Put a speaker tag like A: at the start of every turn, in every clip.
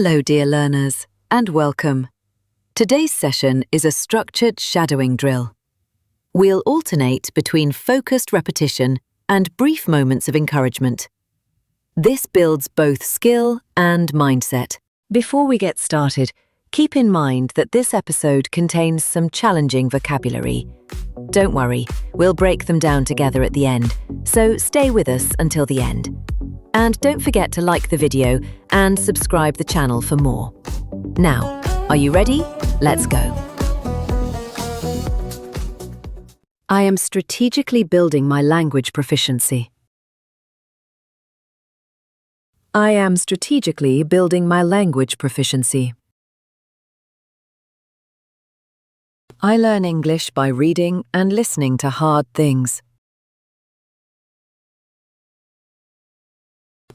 A: Hello, dear learners, and welcome. Today's session is a structured shadowing drill. We'll alternate between focused repetition and brief moments of encouragement. This builds both skill and mindset. Before we get started, keep in mind that this episode contains some challenging vocabulary. Don't worry, we'll break them down together at the end, so stay with us until the end. And don't forget to like the video and subscribe the channel for more. Now, are you ready? Let's go. I am strategically building my language proficiency. I am strategically building my language proficiency. I learn English by reading and listening to hard things.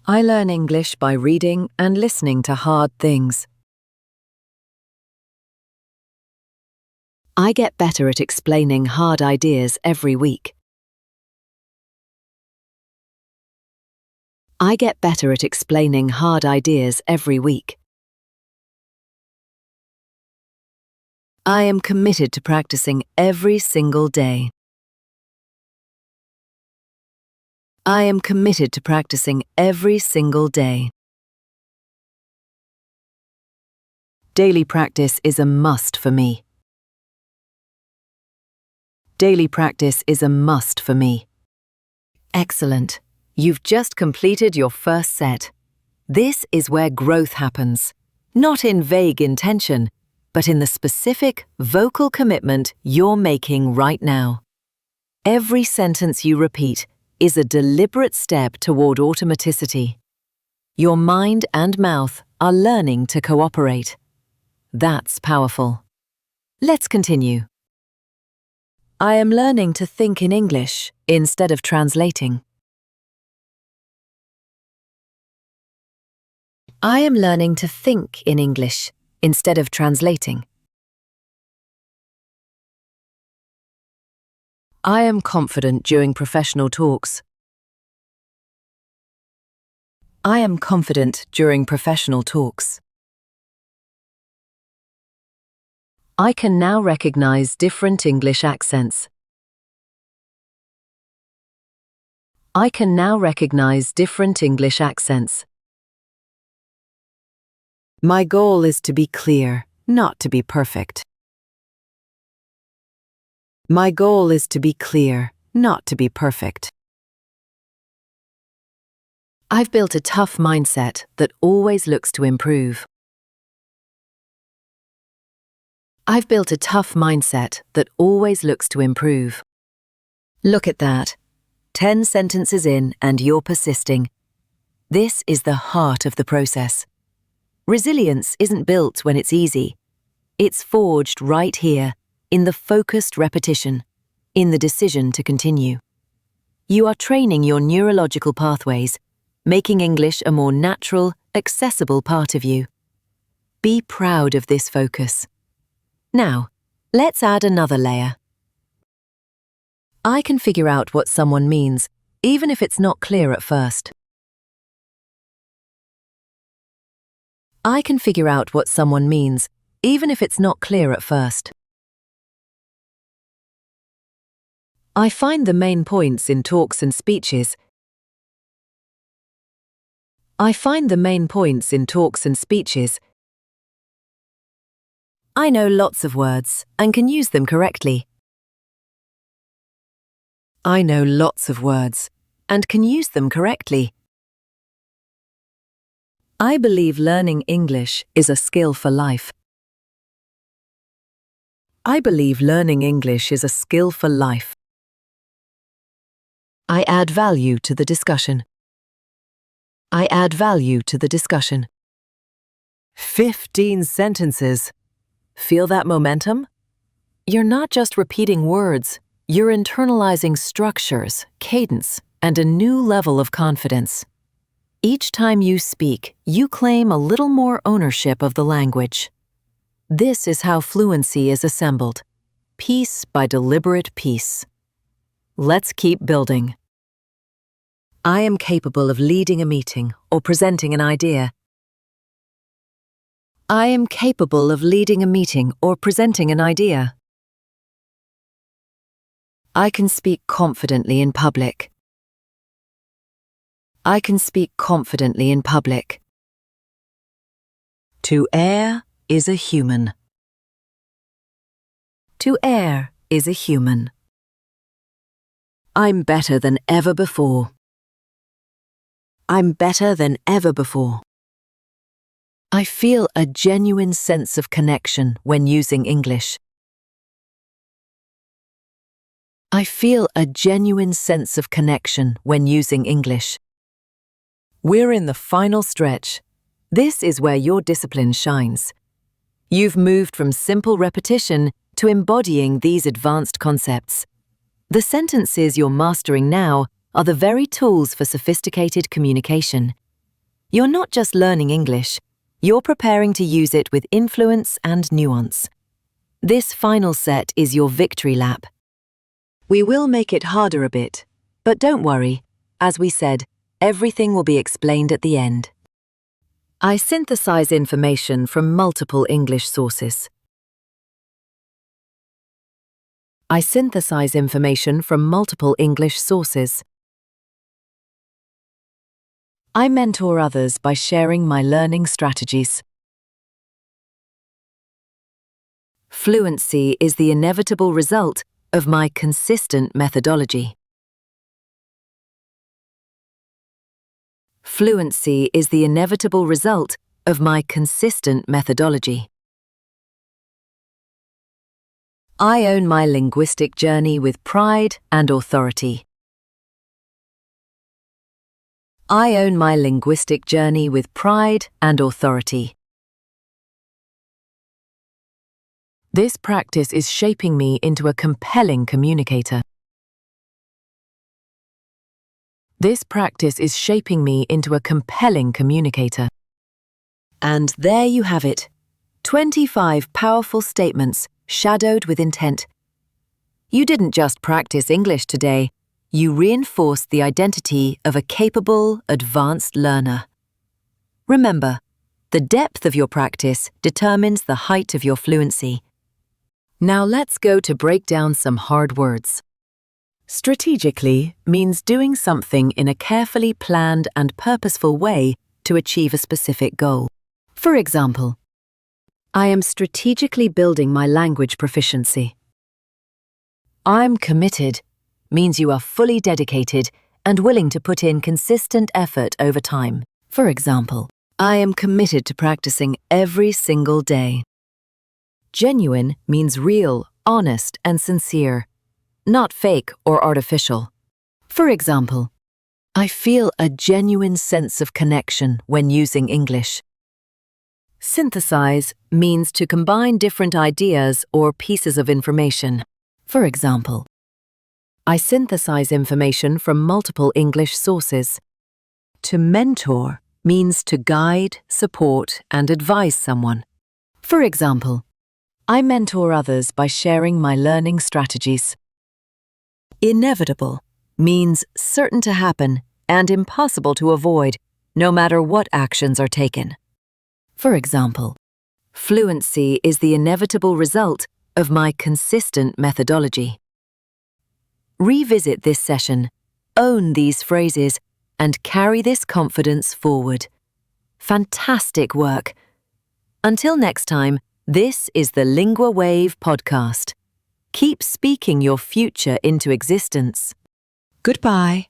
A: I learn English by reading and listening to hard things. I get better at explaining hard ideas every week. I get better at explaining hard ideas every week. I am committed to practicing every single day. I am committed to practicing every single day. Daily practice is a must for me. Daily practice is a must for me. Excellent. You've just completed your first set. This is where growth happens, not in vague intention, but in the specific vocal commitment you're making right now. Every sentence you repeat is a deliberate step toward automaticity. Your mind and mouth are learning to cooperate. That's powerful. Let's continue. I am learning to think in English instead of translating. I am learning to think in English instead of translating. I am confident during professional talks. I am confident during professional talks. I can now recognize different English accents. I can now recognize different English accents. My goal is to be clear, not to be perfect. My goal is to be clear, not to be perfect. I've built a tough mindset that always looks to improve. I've built a tough mindset that always looks to improve. Look at that. 10 sentences in and you're persisting. This is the heart of the process. Resilience isn't built when it's easy. It's forged right here, in the focused repetition, in the decision to continue. You are training your neurological pathways, making English a more natural, accessible part of you. Be proud of this focus. Now, let's add another layer. I can figure out what someone means, even if it's not clear at first. I can figure out what someone means, even if it's not clear at first. I find the main points in talks and speeches. I find the main points in talks and speeches. I know lots of words and can use them correctly. I know lots of words and can use them correctly. I believe learning English is a skill for life. I believe learning English is a skill for life. I add value to the discussion. I add value to the discussion. 15 sentences. Feel that momentum? You're not just repeating words, you're internalizing structures, cadence, and a new level of confidence. Each time you speak, you claim a little more ownership of the language. This is how fluency is assembled, piece by deliberate piece. Let's keep building. I am capable of leading a meeting or presenting an idea. I am capable of leading a meeting or presenting an idea. I can speak confidently in public. I can speak confidently in public. To err is a human. To err is a human. I'm better than ever before. I'm better than ever before. I feel a genuine sense of connection when using English. I feel a genuine sense of connection when using English. We're in the final stretch. This is where your discipline shines. You've moved from simple repetition to embodying these advanced concepts. The sentences you're mastering now are the very tools for sophisticated communication. You're not just learning English, you're preparing to use it with influence and nuance. This final set is your victory lap. We will make it harder a bit, but don't worry. As we said, everything will be explained at the end. I synthesize information from multiple English sources. I synthesize information from multiple English sources. I mentor others by sharing my learning strategies. Fluency is the inevitable result of my consistent methodology. Fluency is the inevitable result of my consistent methodology. I own my linguistic journey with pride and authority. I own my linguistic journey with pride and authority. This practice is shaping me into a compelling communicator. This practice is shaping me into a compelling communicator. And there you have it, 25 powerful statements shadowed with intent. You didn't just practice English today, you reinforced the identity of a capable, advanced learner. Remember, the depth of your practice determines the height of your fluency. Now let's go to break down some hard words. Strategically means doing something in a carefully planned and purposeful way to achieve a specific goal. For example, I am strategically building my language proficiency. I'm committed means you are fully dedicated and willing to put in consistent effort over time. For example, I am committed to practicing every single day. Genuine means real, honest, and sincere, not fake or artificial. For example, I feel a genuine sense of connection when using English. Synthesize means to combine different ideas or pieces of information. For example, I synthesize information from multiple English sources. To mentor means to guide, support, and advise someone. For example, I mentor others by sharing my learning strategies. Inevitable means certain to happen and impossible to avoid, no matter what actions are taken. For example, fluency is the inevitable result of my consistent methodology. Revisit this session, own these phrases, and carry this confidence forward. Fantastic work! Until next time, this is the Lingua Wave podcast. Keep speaking your future into existence. Goodbye.